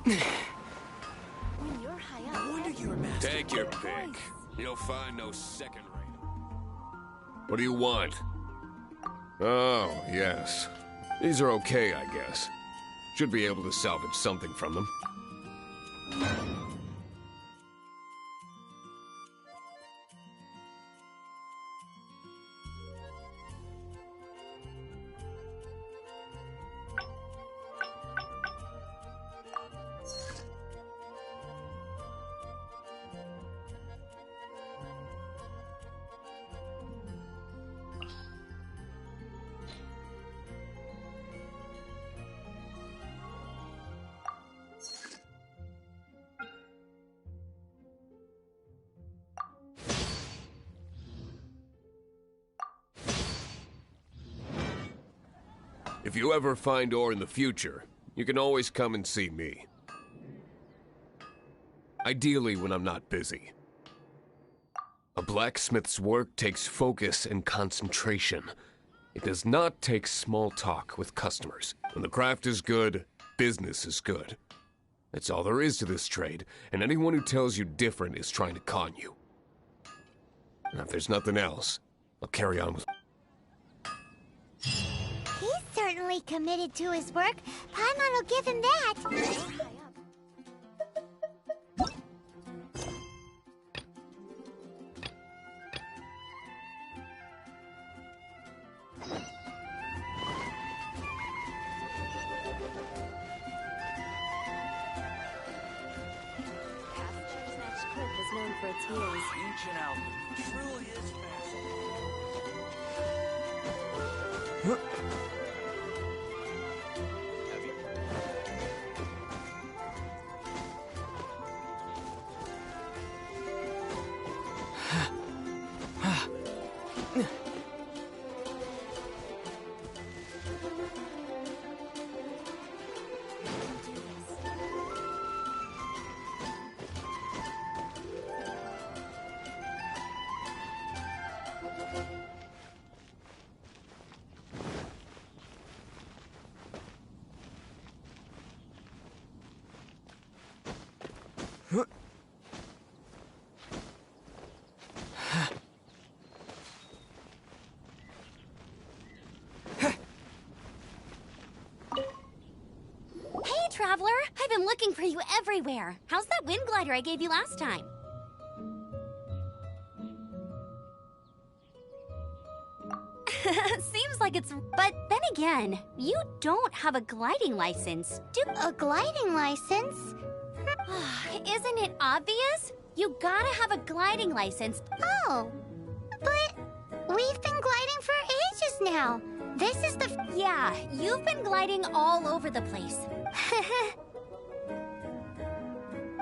When you're high up, No wonder you're a master. Take your pick. You'll find no second rate. What do you want? Oh, yes. These are okay, I guess. Should be able to salvage something from them. If you ever find ore in the future, you can always come and see me. Ideally when I'm not busy. A blacksmith's work takes focus and concentration. It does not take small talk with customers. When the craft is good, business is good. That's all there is to this trade, and anyone who tells you different is trying to con you. And if there's nothing else, I'll carry on with... He's certainly committed to his work. Paimon will give him that. Snatch Cliff is known for its heels. Ancient Alchemy truly is Traveler, I've been looking for you everywhere. How's that wind glider I gave you last time? Seems like it's... But then again, you don't have a gliding license, do... A gliding license? Isn't it obvious? You gotta have a gliding license. Oh, but we've been gliding for ages now. This is the... Yeah, you've been gliding all over the place.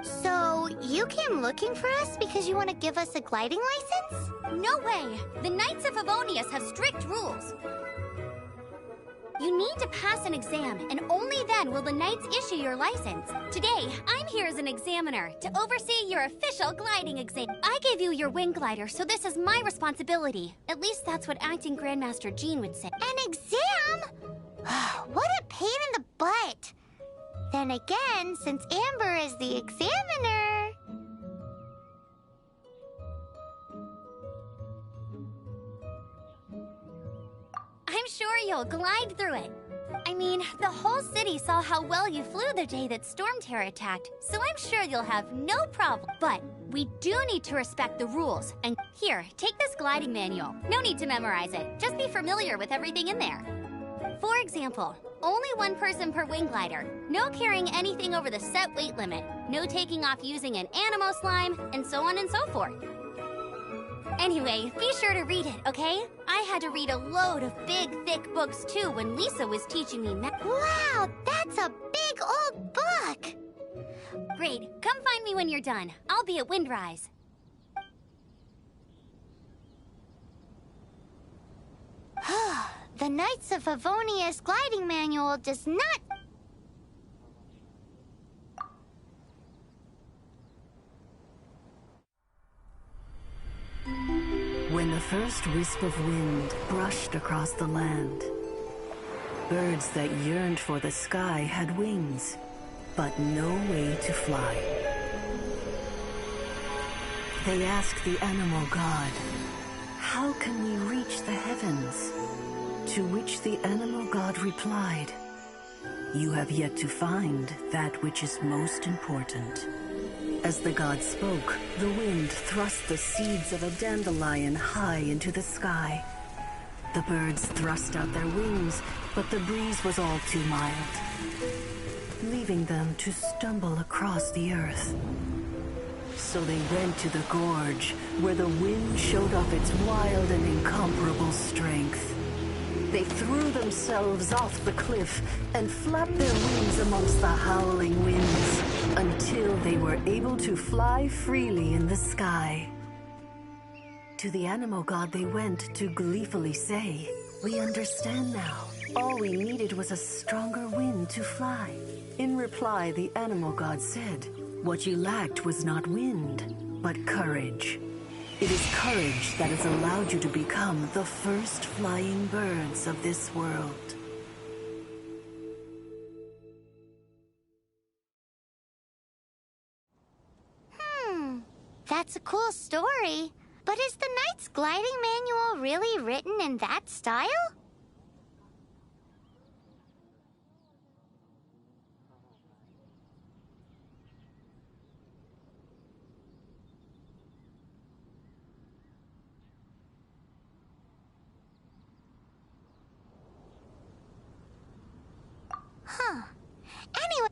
So, you came looking for us because you want to give us a gliding license? No way! The Knights of Favonius have strict rules. You need to pass an exam, and only then will the Knights issue your license. Today, I'm here as an examiner to oversee your official gliding exam. I gave you your wing glider, so this is my responsibility. At least that's what Acting Grandmaster Jean would say. An exam? What a pain in the butt! Then again, since Amber is the examiner... I'm sure you'll glide through it. I mean, the whole city saw how well you flew the day that Storm Terror attacked, so I'm sure you'll have no problem. But we do need to respect the rules. And here, take this gliding manual. No need to memorize it. Just be familiar with everything in there. For example, only one person per wing glider. No carrying anything over the set weight limit. No taking off using an Animo slime, and so on and so forth. Anyway, be sure to read it, okay? I had to read a load of big, thick books too when Lisa was teaching me math. Wow, that's a big old book! Great, come find me when you're done. I'll be at Windrise. The Knights of Favonius gliding manual does not... When the first wisp of wind brushed across the land, birds that yearned for the sky had wings. but no way to fly. They asked the animal god, "How can we reach the heavens?" To which the animal god replied, "You have yet to find that which is most important." As the god spoke, the wind thrust the seeds of a dandelion high into the sky. The birds thrust out their wings, but the breeze was all too mild, leaving them to stumble across the earth. So they went to the gorge, where the wind showed off its wild and incomparable strength. They threw themselves off the cliff and flapped their wings amongst the howling winds until they were able to fly freely in the sky. To the animal god they went to gleefully say, "We understand now. All we needed was a stronger wind to fly." In reply, the animal god said, "What you lacked was not wind, but courage. It is courage that has allowed you to become the first flying birds of this world." That's a cool story. But is the Knight's gliding manual really written in that style? Huh. Anyway...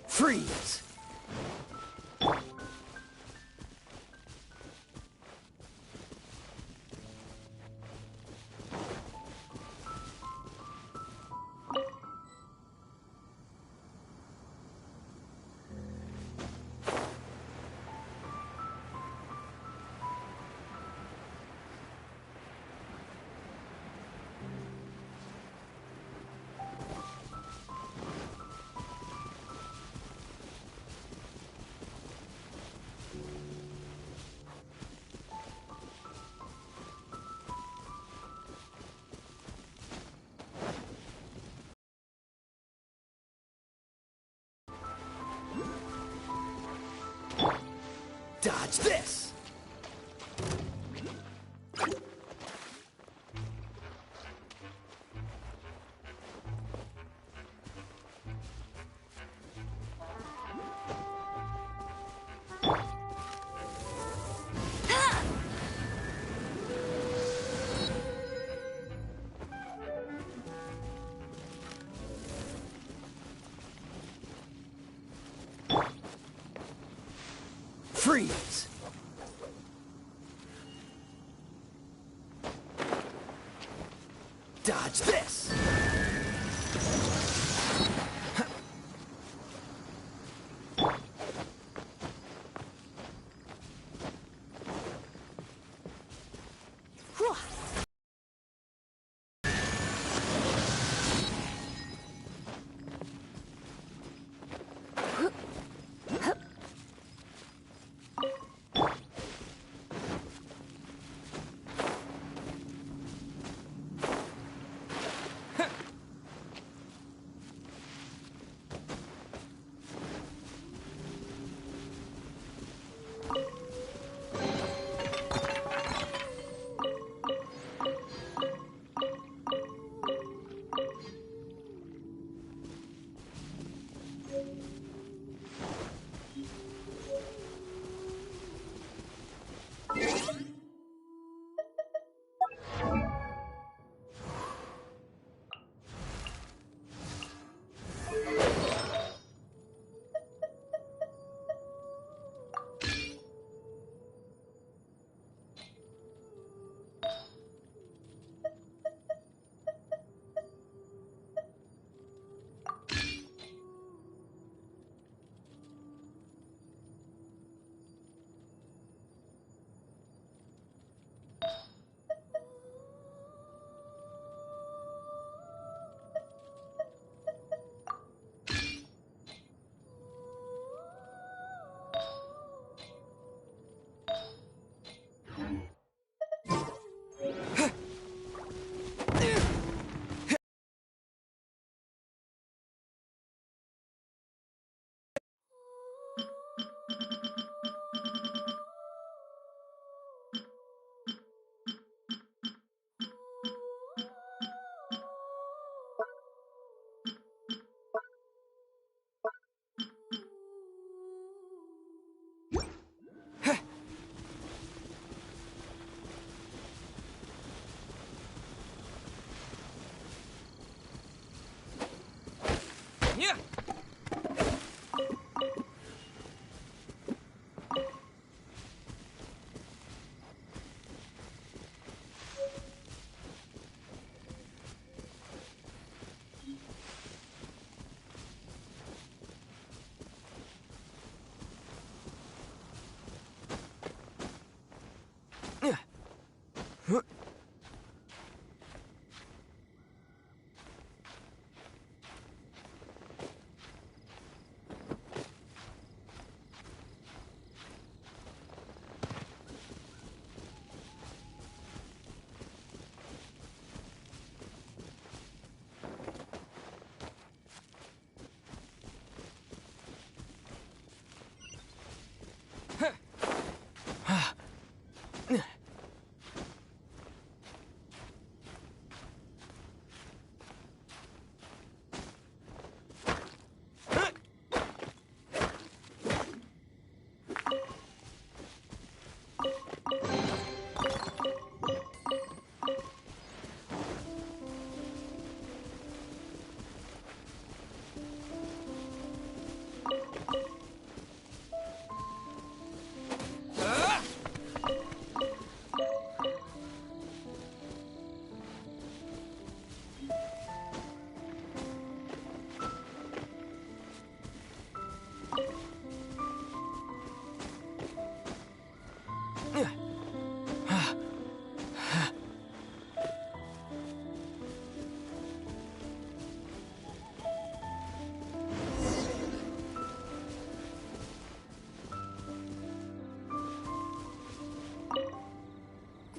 Freeze! Dodge this! Freeze! Dodge this! Yeah!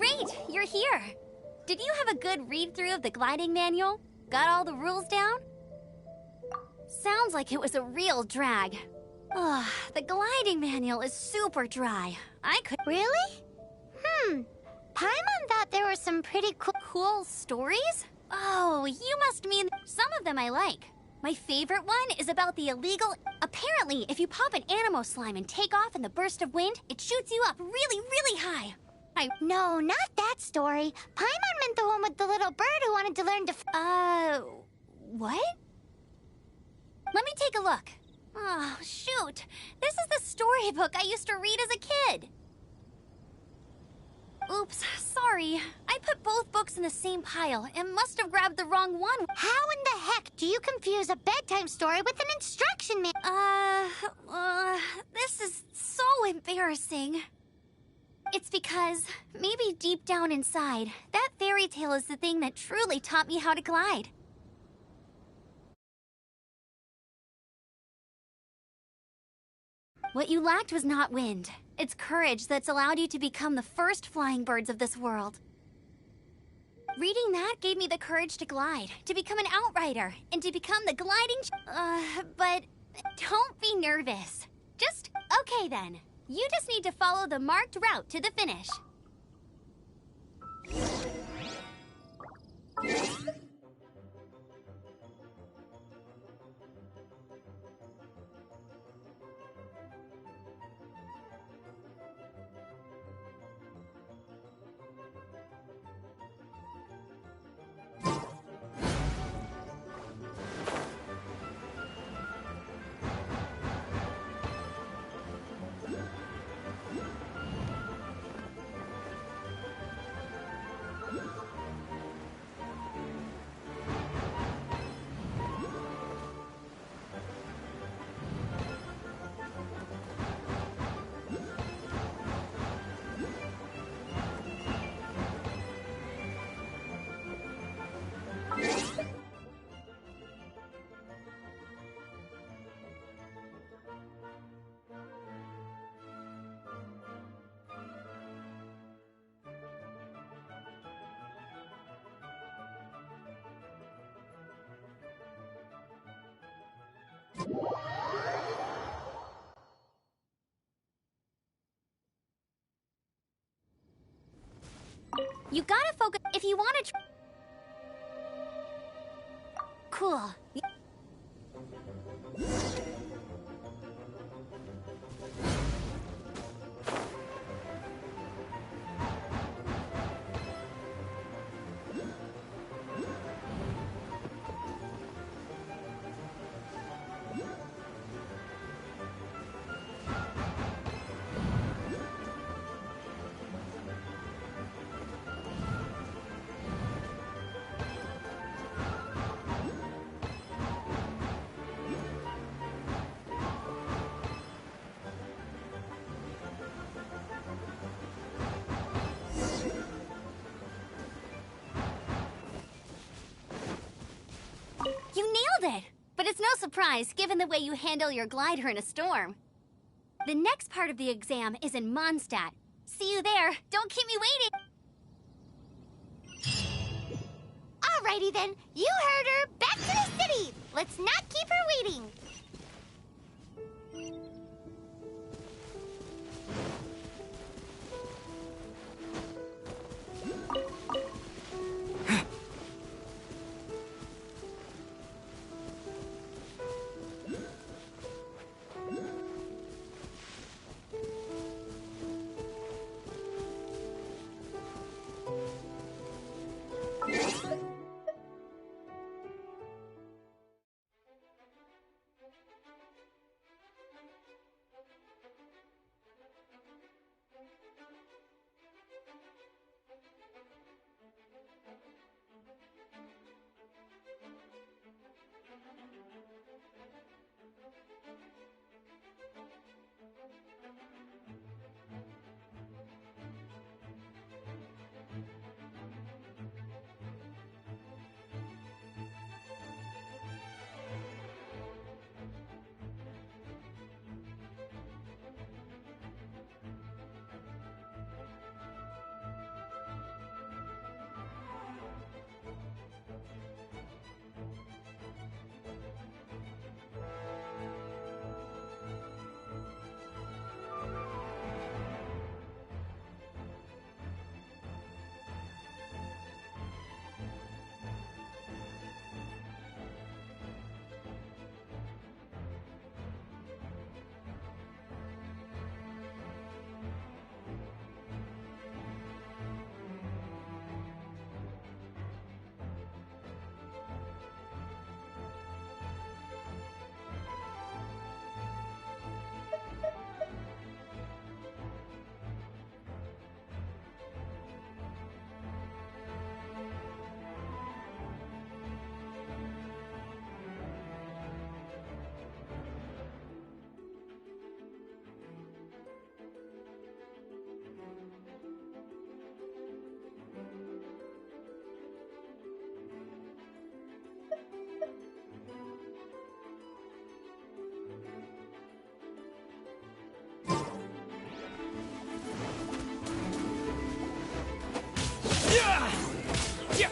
Great, you're here. Did you have a good read-through of the gliding manual? Got all the rules down? Sounds like it was a real drag. Ugh, the gliding manual is super dry. I could. Really? Paimon thought there were some pretty Cool stories? Oh, you must mean some of them I like. My favorite one is about the illegal. Apparently, if you pop an Animo slime and take off in the burst of wind, it shoots you up really, really high. No, not that story. Paimon meant the one with the little bird who wanted to learn to What? Let me take a look. Oh, shoot. This is the storybook I used to read as a kid. Oops, sorry. I put both books in the same pile and must have grabbed the wrong one. How in the heck do you confuse a bedtime story with an instruction manual? This is so embarrassing. It's because, maybe deep down inside, that fairy tale is the thing that truly taught me how to glide. What you lacked was not wind. It's courage that's allowed you to become the first flying birds of this world. Reading that gave me the courage to glide, to become an outrider, and to become the gliding but don't be nervous. Okay then. You just need to follow the marked route to the finish. You gotta focus if you want to. Cool. You nailed it! But it's no surprise, given the way you handle your glider in a storm. The next part of the exam is in Mondstadt. See you there. Don't keep me waiting. Alrighty then, you heard her. Back to the city. Let's not keep her waiting. Yeah! Yeah!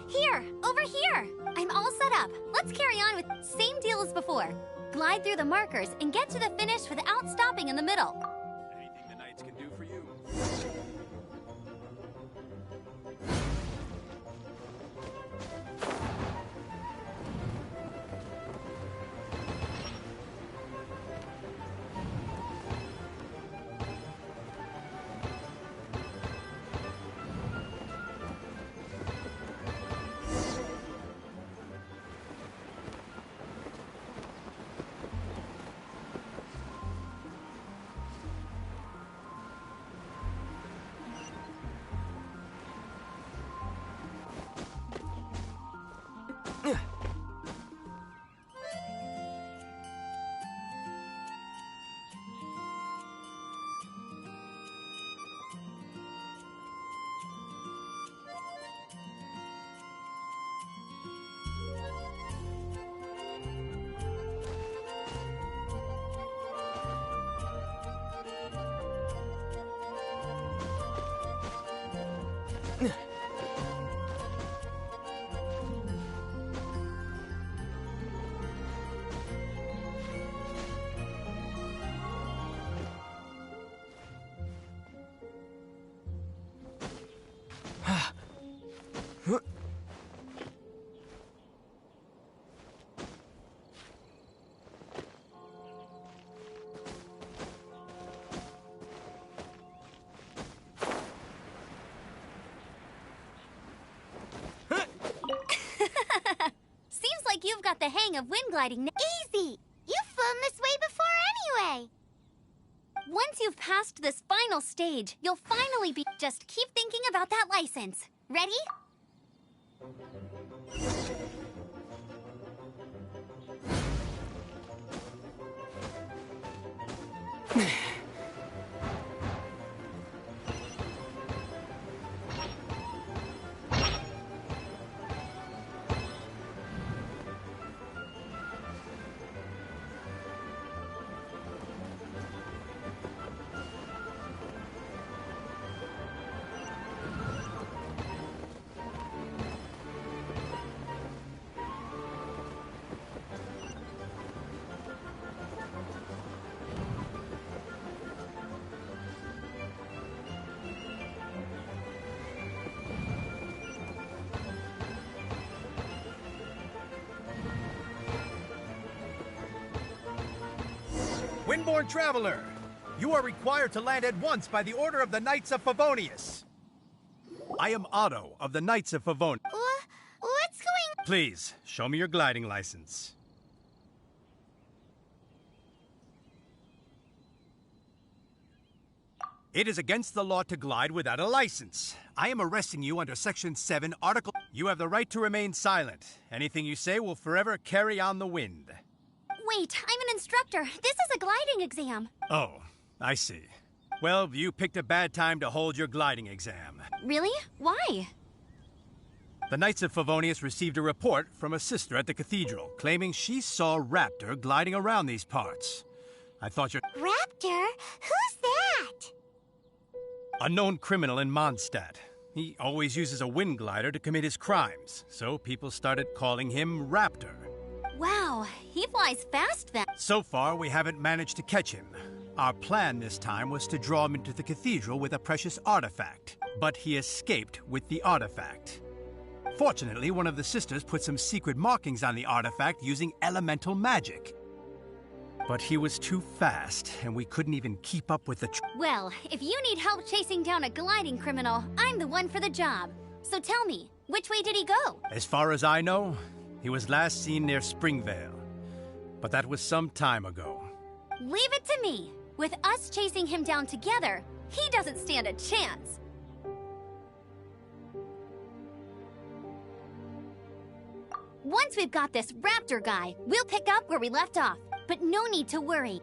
Here! Over here! I'm all set up. Let's carry on with same deal as before. Glide through the markers and get to the finish without stopping in the middle. Anything the Knights can do for you. Seems like you've got the hang of wind gliding now. Easy! You've flown this way before anyway! Once you've passed this final stage, you'll finally be... Just keep thinking about that license. Ready? Windborne Traveler, you are required to land at once by the order of the Knights of Favonius. I am Otto of the Knights of Favonius. What's going... Please, show me your gliding license. It is against the law to glide without a license. I am arresting you under Section 7, Article... You have the right to remain silent. Anything you say will forever carry on the wind. Wait, I'm an instructor. This is a gliding exam. Oh, I see. Well, you picked a bad time to hold your gliding exam. Really? Why? The Knights of Favonius received a report from a sister at the cathedral, claiming she saw Raptor gliding around these parts. I thought you're... Raptor? Who's that? A known criminal in Mondstadt. He always uses a wind glider to commit his crimes, so people started calling him Raptor. Wow, he flies fast then. So far, we haven't managed to catch him. Our plan this time was to draw him into the cathedral with a precious artifact, but he escaped with the artifact. Fortunately, one of the sisters put some secret markings on the artifact using elemental magic. But he was too fast, and we couldn't even keep up with the... Well, if you need help chasing down a gliding criminal, I'm the one for the job. So tell me, which way did he go? As far as I know, he was last seen near Springvale. But that was some time ago. Leave it to me. With us chasing him down together, he doesn't stand a chance. Once we've got this Raptor guy, we'll pick up where we left off. But no need to worry.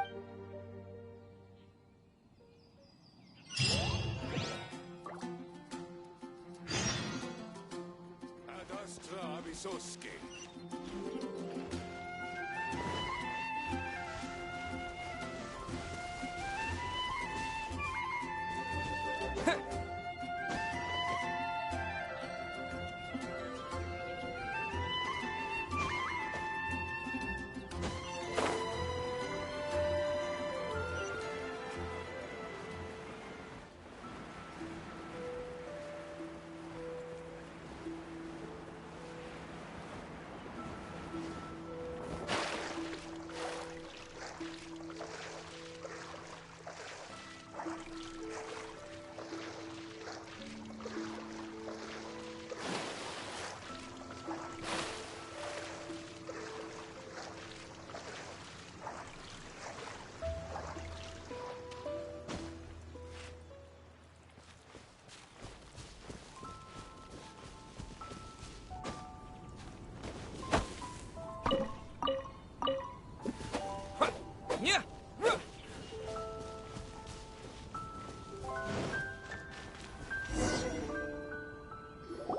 Yeah.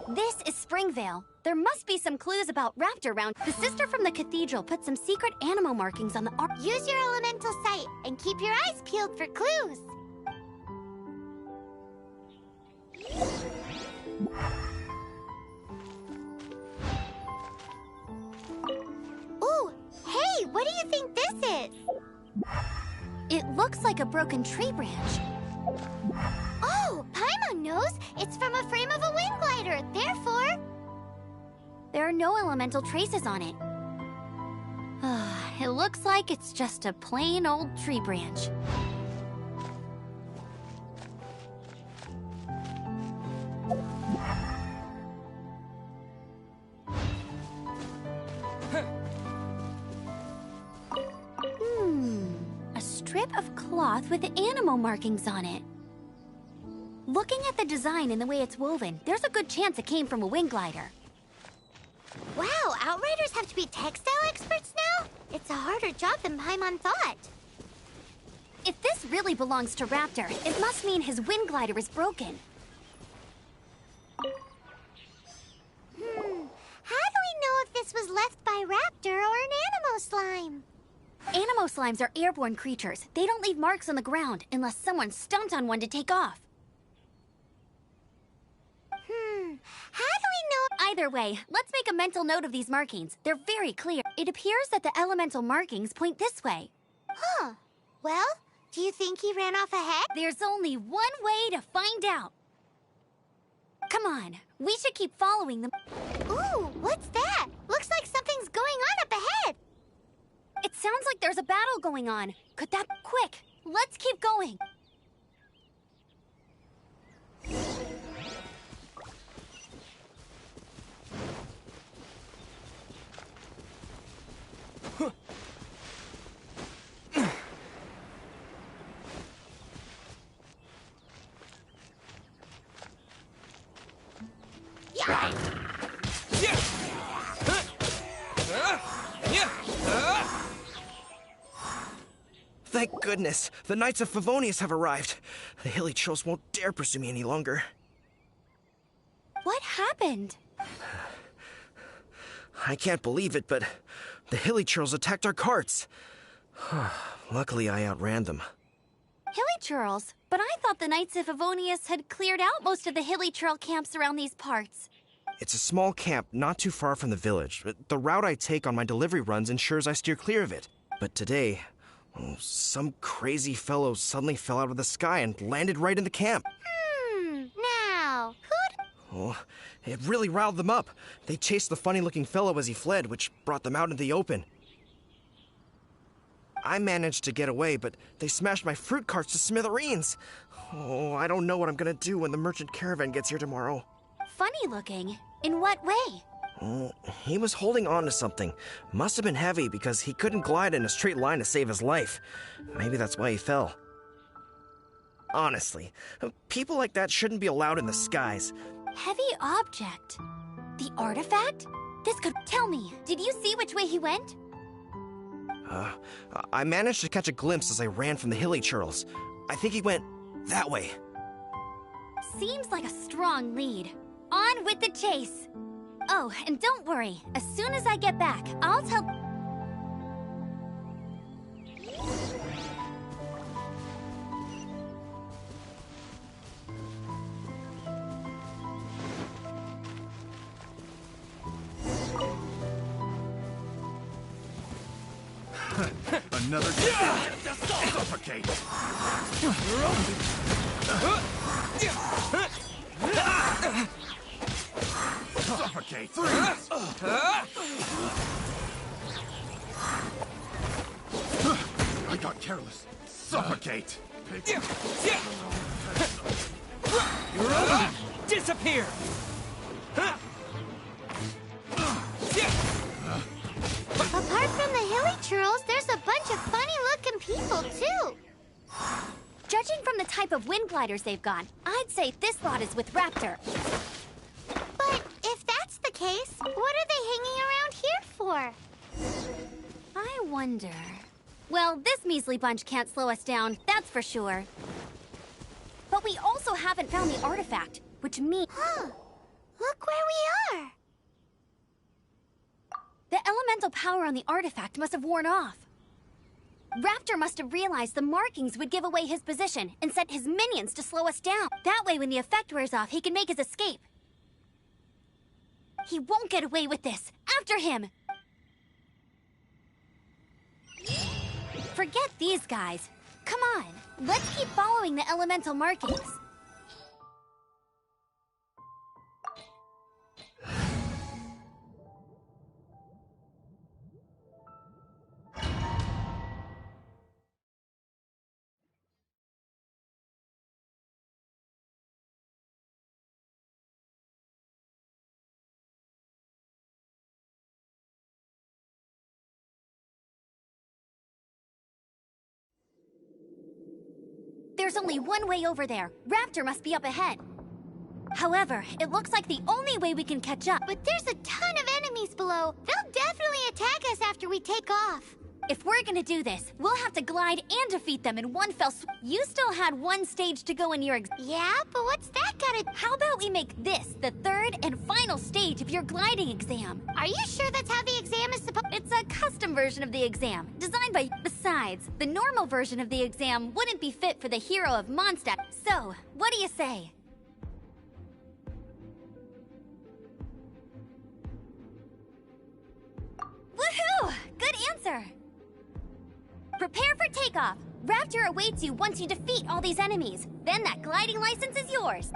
This is Springvale. There must be some clues about Raptor around. The sister from the cathedral put some secret animal markings on the ark. Use your elemental sight and keep your eyes peeled for clues. Ooh, hey, what do you think this is? It looks like a broken tree branch. Oh, Paimon knows. It's from a frame of a wind glider. Therefore, There are no elemental traces on it. It looks like it's just a plain old tree branch. A strip of cloth with animal markings on it. Looking at the design and the way it's woven, there's a good chance it came from a wind glider. wow, Outriders have to be textile experts now? It's a harder job than Paimon thought. If this really belongs to Raptor, it must mean his wind glider is broken. How do we know if this was left by Raptor or an Animo slime? Animo slimes are airborne creatures. They don't leave marks on the ground unless someone stomped on one to take off. How do we know? Either way, let's make a mental note of these markings. They're very clear. It appears that the elemental markings point this way. Huh. Well, do you think he ran off ahead? There's only one way to find out. Come on, we should keep following them. Ooh, what's that? Looks like something's going on up ahead. It sounds like there's a battle going on. Could that... Quick, let's keep going. Thank goodness, the Knights of Favonius have arrived. The Hilichurls won't dare pursue me any longer. What happened? I can't believe it, but the Hilichurls attacked our carts. Luckily, I outran them. Hilichurls? But I thought the Knights of Favonius had cleared out most of the Hilichurl camps around these parts. It's a small camp not too far from the village. The route I take on my delivery runs ensures I steer clear of it. But today, some crazy fellow suddenly fell out of the sky and landed right in the camp. Now, who'd... Oh, it really riled them up. They chased the funny-looking fellow as he fled, which brought them out into the open. I managed to get away, but they smashed my fruit carts to smithereens. Oh, I don't know what I'm gonna do when the merchant caravan gets here tomorrow. Funny looking? In what way? He was holding on to something. Must have been heavy because he couldn't glide in a straight line to save his life. Maybe that's why he fell. Honestly, people like that shouldn't be allowed in the skies. Heavy object. The artifact? This could... Tell me, did you see which way he went? I managed to catch a glimpse as I ran from the Hilichurls. I think he went that way. Seems like a strong lead. On with the chase. Oh, and don't worry. As soon as I get back, I'll tell... Another suffocate. Suffocate. I got careless. Suffocate. Disappear! Apart from the Hilichurls, there's a bunch of funny-looking people, too. Judging from the type of wind gliders they've got, I'd say this lot is with Raptor. But if that's the case, what are they hanging around here for? I wonder... Well, this measly bunch can't slow us down, that's for sure. But we also haven't found the artifact, which means... Huh. Look where we are. The elemental power on the artifact must have worn off. Raptor must have realized the markings would give away his position and sent his minions to slow us down. That way, when the effect wears off, he can make his escape. He won't get away with this. After him! Forget these guys. Come on, let's keep following the elemental markings. There's only one way over there. Raptor must be up ahead. However, it looks like the only way we can catch up. But there's a ton of enemies below. They'll definitely attack us after we take off. If we're gonna do this, we'll have to glide and defeat them in one fell swoop. You still had one stage to go in your Yeah, but what's that gotta... How about we make this the third and final stage of your gliding exam? Are you sure that's how the exam is supposed... It's a custom version of the exam, designed by... Besides, the normal version of the exam wouldn't be fit for the hero of Mondstadt. So, what do you say? Woohoo! Good answer! Prepare for takeoff. Raptor awaits you once you defeat all these enemies. Then that gliding license is yours.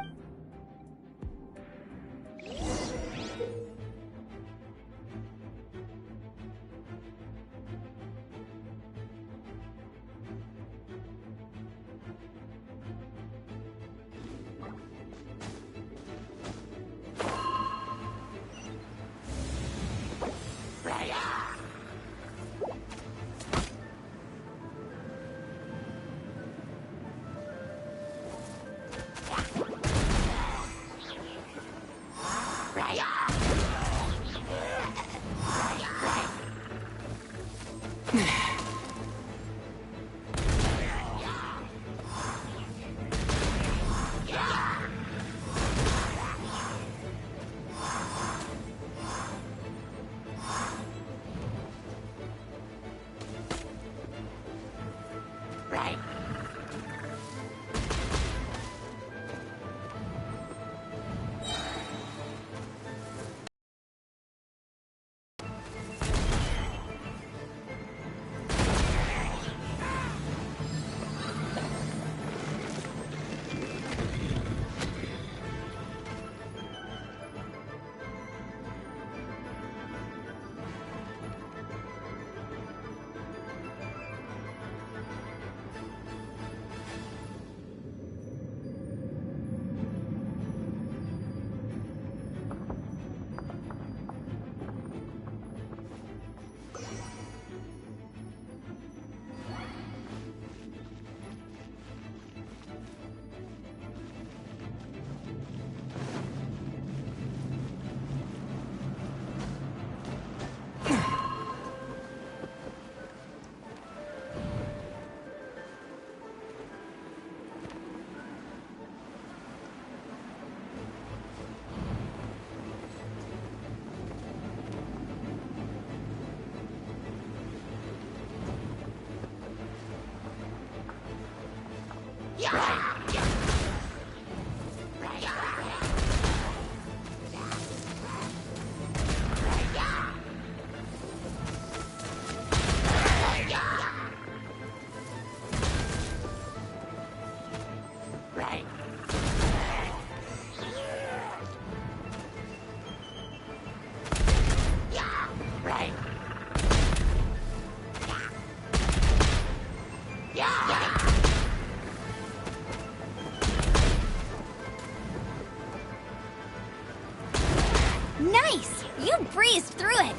Nice! You breezed through it!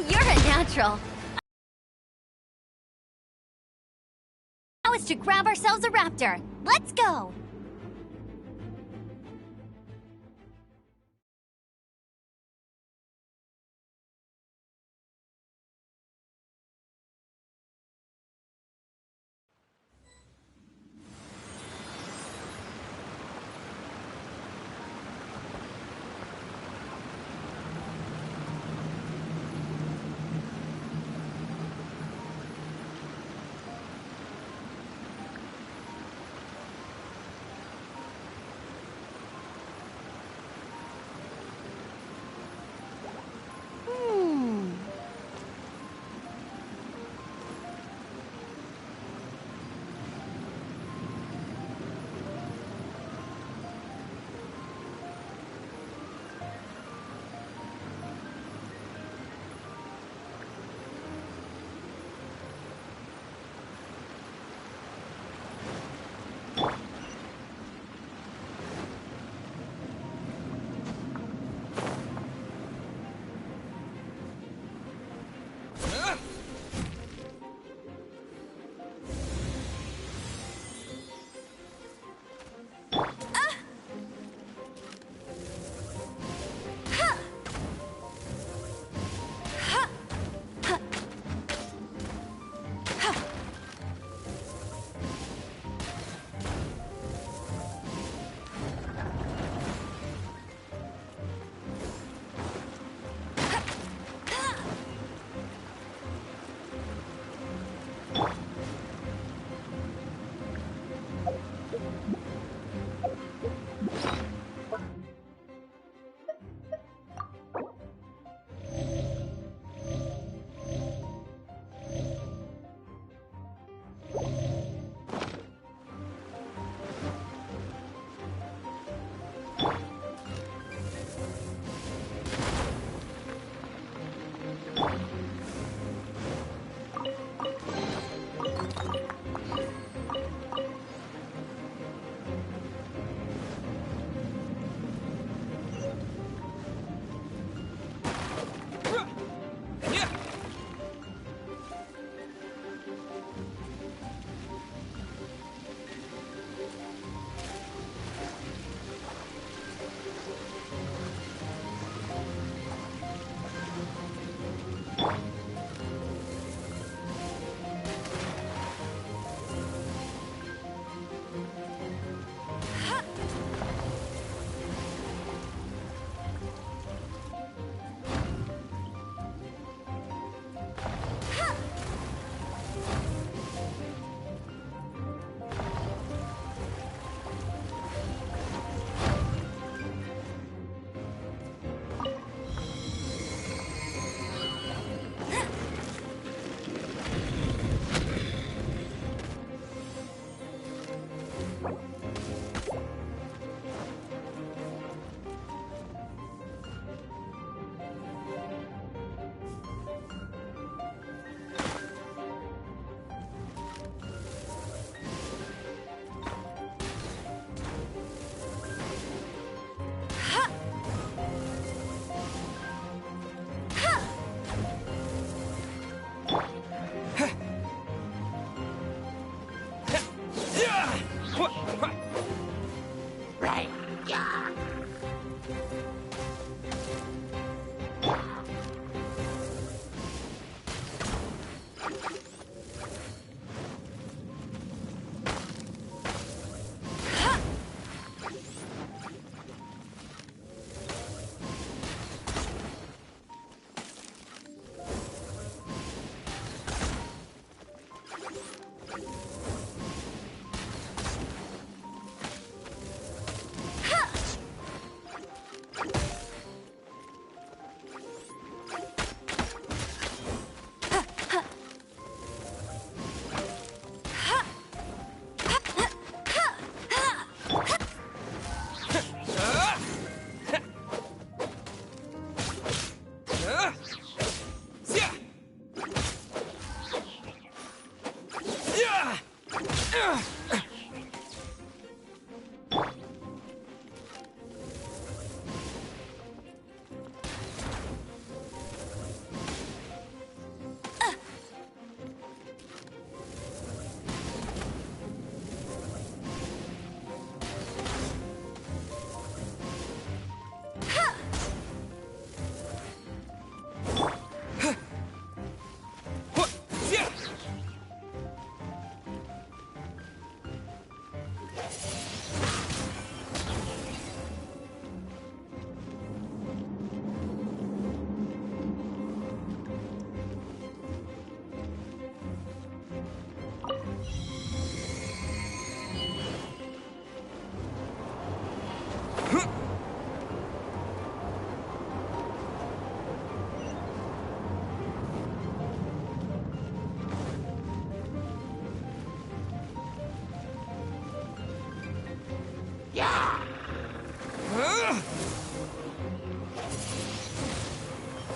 You're a natural. Now is to grab ourselves a raptor. Let's go!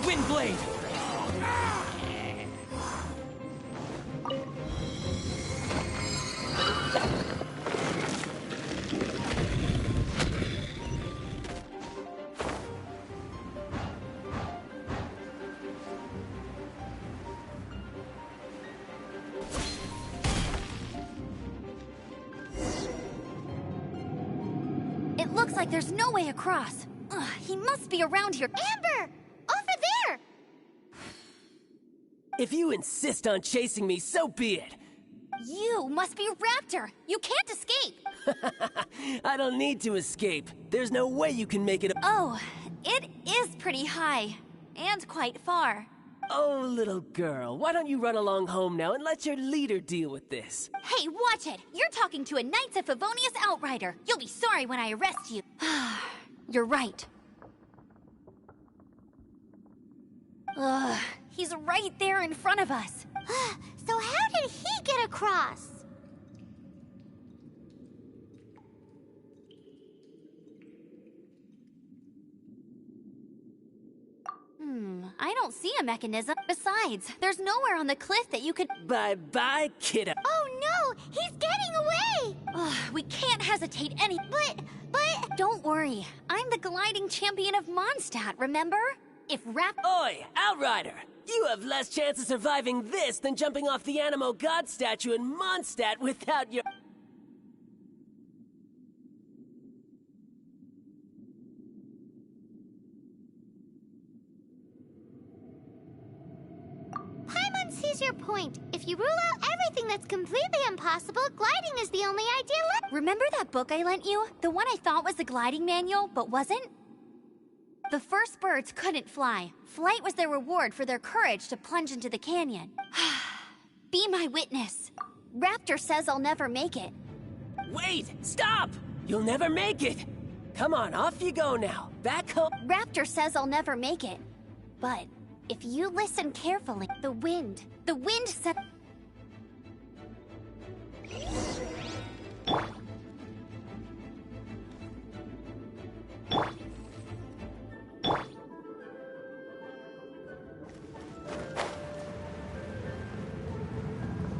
Windblade! It looks like there's no way across. Ugh, he must be around here. Amber! Over there! If you insist on chasing me, so be it. You must be Raptor. You can't escape. I don't need to escape. There's no way you can make it. Oh, it is pretty high. And quite far. Oh, little girl, why don't you run along home now and let your leader deal with this? Hey, watch it! You're talking to a Knights of Favonius outrider. You'll be sorry when I arrest you. You're right. Ugh, he's right there in front of us. So how did he get across? I don't see a mechanism. Besides, there's nowhere on the cliff that you could... Bye-bye, kiddo. Oh no! He's getting away! Ugh, we can't hesitate any... But... Don't worry. I'm the gliding champion of Mondstadt, remember? If Oi, Outrider! You have less chance of surviving this than jumping off the Animo God statue in Mondstadt without your... Paimon sees your point. If you rule out everything that's completely impossible, gliding is the only idea left. Remember that book I lent you? The one I thought was the gliding manual, but wasn't? The first birds couldn't fly. Flight was their reward for their courage to plunge into the canyon. Be my witness. Raptor says I'll never make it. Wait! Stop! You'll never make it! Come on, off you go now. Back home. Raptor says I'll never make it. But if you listen carefully, the wind said...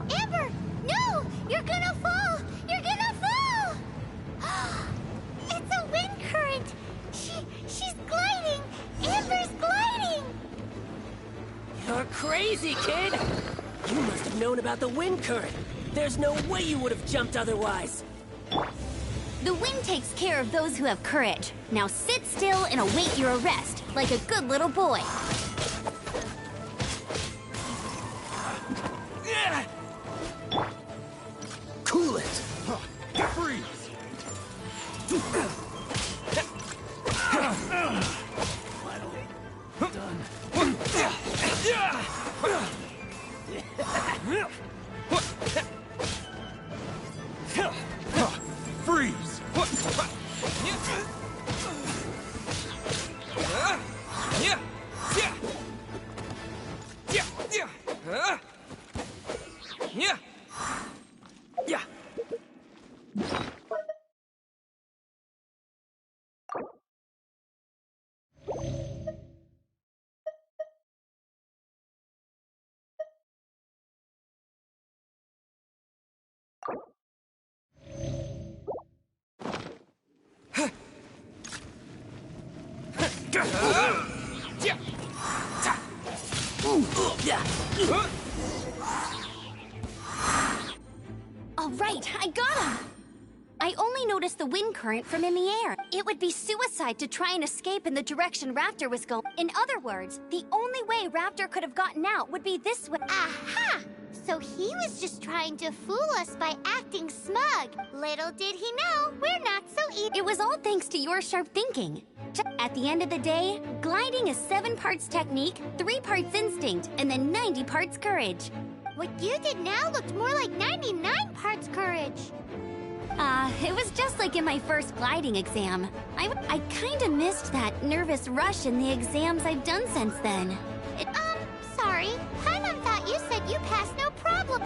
Amber! No! You're gonna fall! You're gonna fall! It's a wind current! She's gliding! Amber's gliding! You're crazy, kid! You must have known about the wind current. There's no way you would have jumped otherwise. The wind takes care of those who have courage. Now sit still and await your arrest, like a good little boy. Cool it! Freeze! Freeze! All right, I got him! I only noticed the wind current from in the air. It would be suicide to try and escape in the direction Raptor was going. In other words, the only way Raptor could have gotten out would be this way. Aha! So he was just trying to fool us by acting smug. Little did he know, we're not so easy. It was all thanks to your sharp thinking. At the end of the day, gliding is 7 parts technique, 3 parts instinct, and then 90 parts courage. What you did now looked more like 99 parts courage. It was just like in my first gliding exam. I kinda missed that nervous rush in the exams I've done since then. Sorry. Paimon thought you said you passed no problem.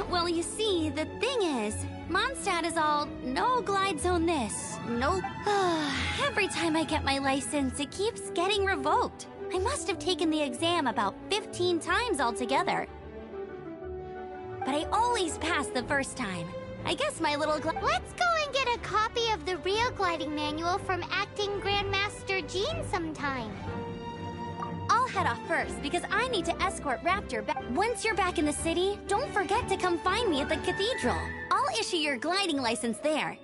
Well, you see, the thing is, Mondstadt is all, no glide zone this, no... Every time I get my license, it keeps getting revoked. I must have taken the exam about 15 times altogether. But I always pass the first time. I guess my little Let's go and get a copy of the real gliding manual from Acting Grandmaster Jean sometime. I'll head off first because I need to escort Raptor back. Once you're back in the city, don't forget to come find me at the cathedral. I'll issue your gliding license there.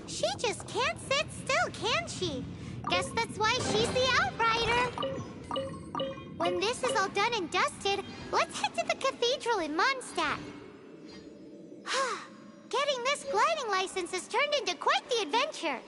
She just can't sit still, can she? Guess that's why she's the Outrider. When this is all done and dusted, let's head to the cathedral in Mondstadt. Getting this gliding license has turned into quite the adventure.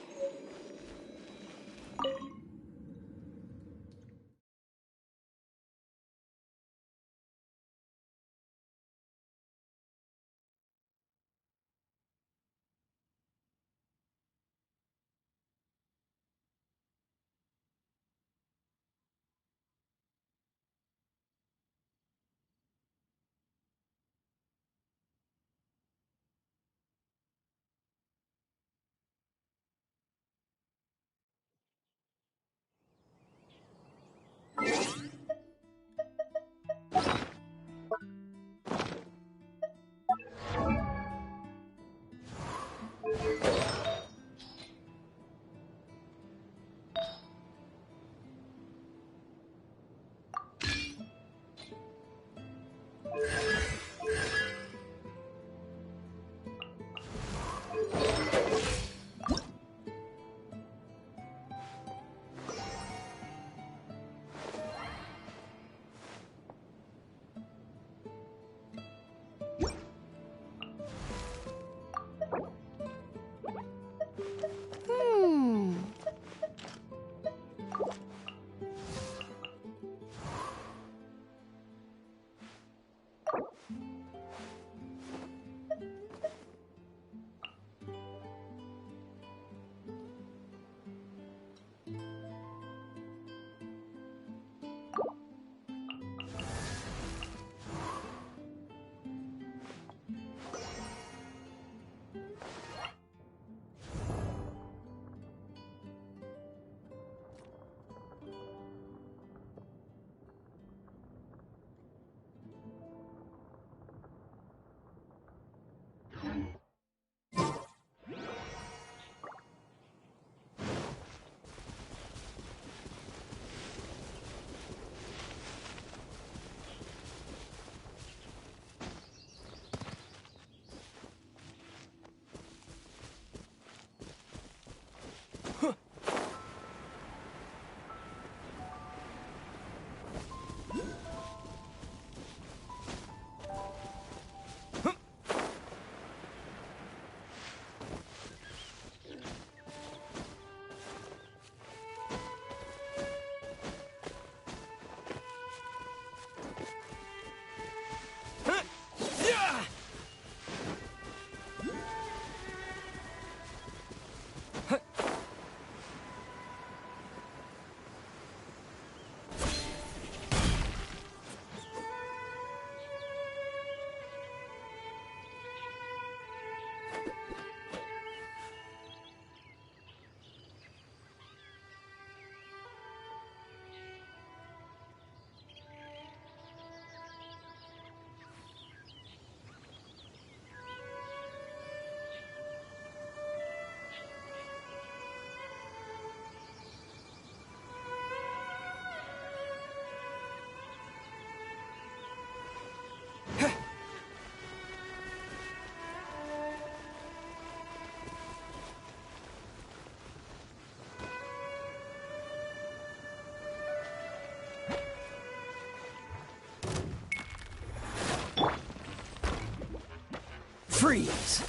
Freeze!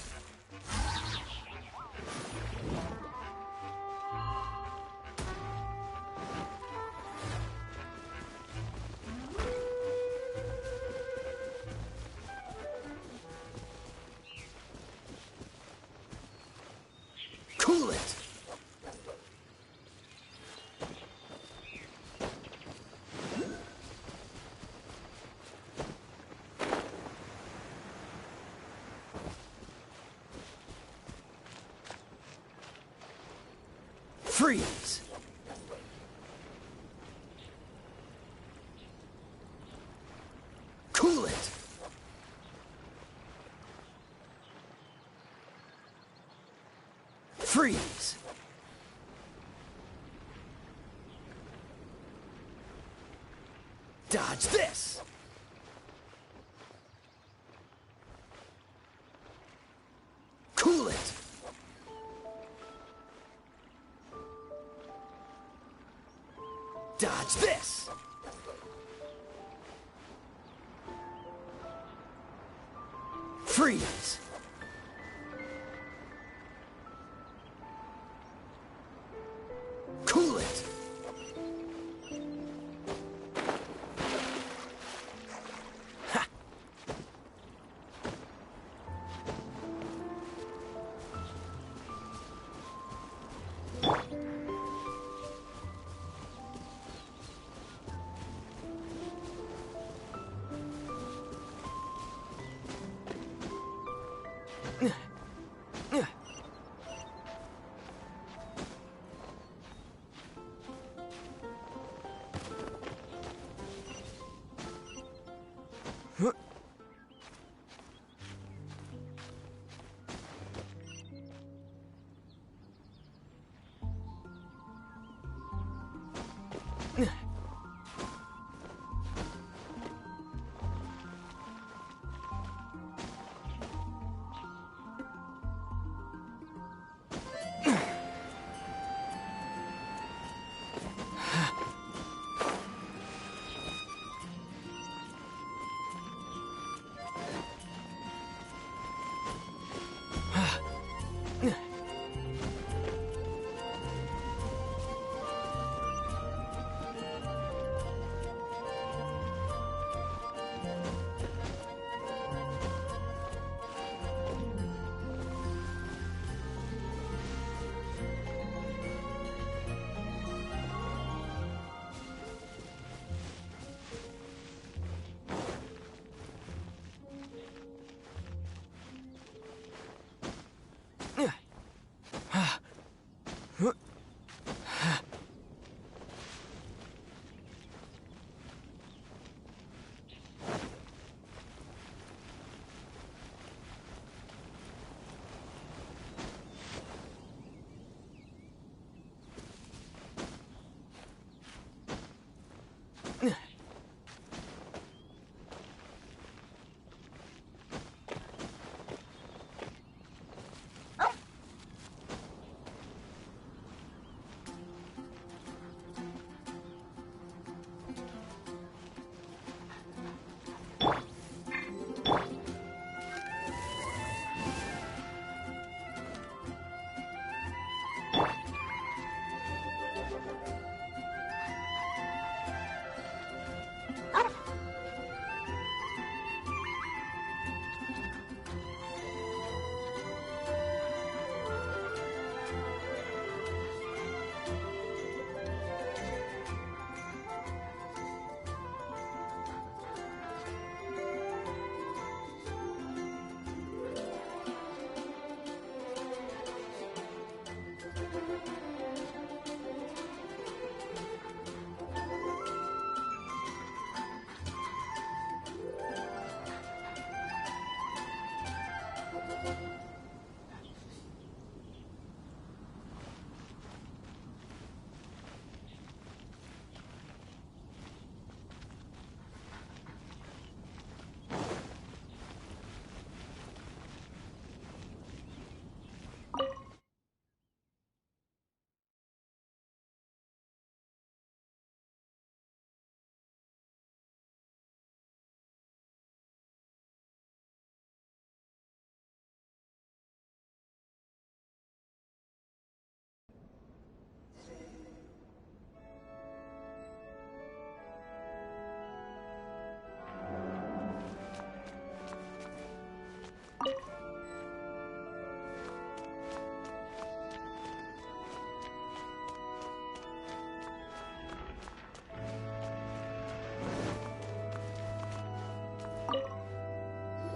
Cool it! Freeze! Cool it! Freeze! Dodge this! Cool it! Dodge this! Freeze! Cool it! Ha!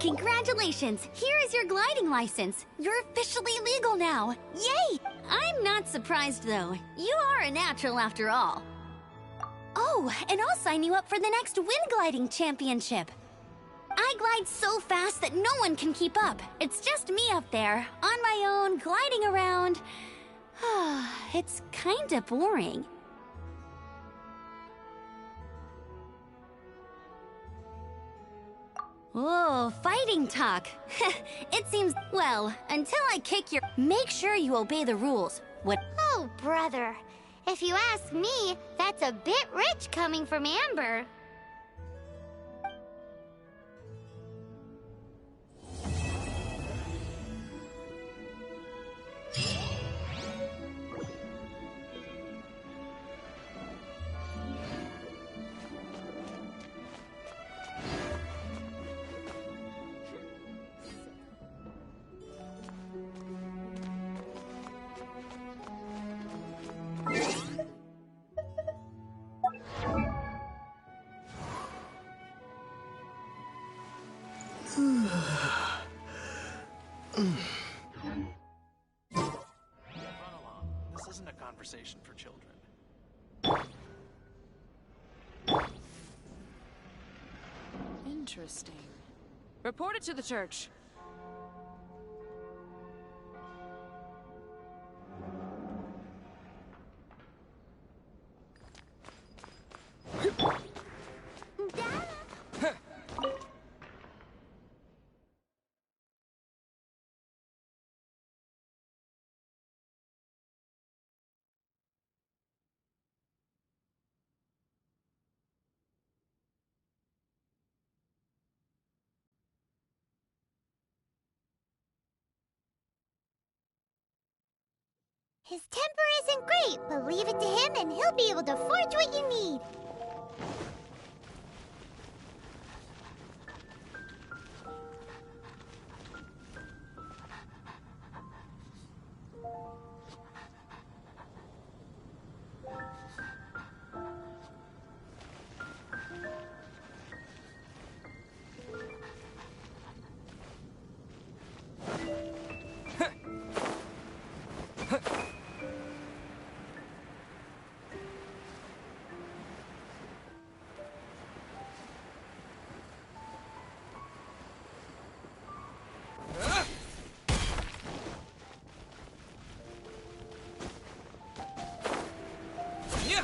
Congratulations! Here is your gliding license. You're officially legal now. Yay! I'm not surprised, though. You are a natural after all. Oh, and I'll sign you up for the next wind gliding championship. I glide so fast that no one can keep up. It's just me up there, on my own, gliding around. It's kinda boring. Oh, fighting talk. It seems, well, until I kick your... Make sure you obey the rules. What? Oh, brother. If you ask me, that's a bit rich coming from Amber. This isn't a conversation for children. Interesting. Report it to the church. His temper isn't great, but leave it to him and he'll be able to forge what you need. Yeah.